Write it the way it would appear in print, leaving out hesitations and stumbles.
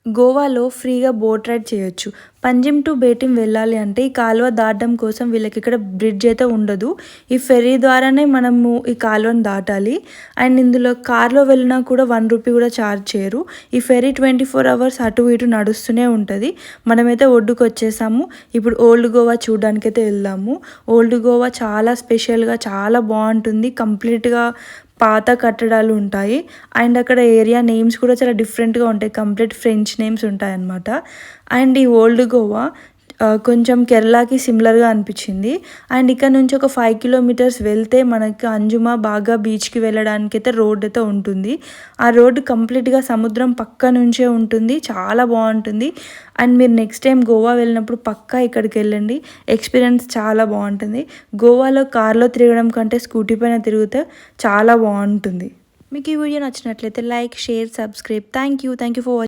గోవాలో ఫ్రీగా boat ride చేయొచ్చు. పంజిమ్ టు బేటిం వెళ్ళాలి అంటే ఈ కాలువ దాటడం కోసం వీళ్ళకి ఇక్కడ బ్రిడ్జ్ అయితే ఉండదు. ఈ ఫెర్రీ ద్వారానే మనము ఈ కాలువను దాటాలి. అండ్ ఇందులో కార్లో వెళ్ళినా కూడా ₹1 కూడా ఛార్జ్ చేయరు. ఈ ఫెర్రీ 24 అవర్స్ అటు ఇటు నడుస్తూనే ఉంటుంది. మనమైతే ఒడ్డుకు వచ్చేసాము. ఇప్పుడు ఓల్డ్ గోవా చూడడానికైతే వెళ్దాము. ఓల్డ్ గోవా చాలా స్పెషల్గా చాలా బాగుంటుంది. కంప్లీట్గా పాత కట్టడాలు ఉంటాయి. అండ్ అక్కడ ఏరియా నేమ్స్ కూడా చాలా డిఫరెంట్గా ఉంటాయి. కంప్లీట్ ఫ్రెంచ్ నేమ్స్ ఉంటాయి అన్నమాట. అండ్ ఈ ఓల్డ్ గోవా కొంచెం కేరళకి సిమిలర్గా అనిపించింది. అండ్ ఇక్కడ నుంచి ఒక 5 కిలోమీటర్స్ వెళ్తే మనకి అంజుమా బాగా బీచ్కి వెళ్ళడానికి అయితే రోడ్ అయితే ఉంటుంది. ఆ రోడ్డు కంప్లీట్గా సముద్రం పక్క నుంచే ఉంటుంది. చాలా బాగుంటుంది. అండ్ మీరు నెక్స్ట్ టైం గోవా వెళ్ళినప్పుడు పక్కా ఇక్కడికి వెళ్ళండి. ఎక్స్పీరియన్స్ చాలా బాగుంటుంది. గోవాలో కార్లో తిరగడం కంటే స్కూటీ పైన తిరిగితే చాలా బాగుంటుంది. మీకు ఈ వీడియో నచ్చినట్లయితే like, share, subscribe. Thank you for watching.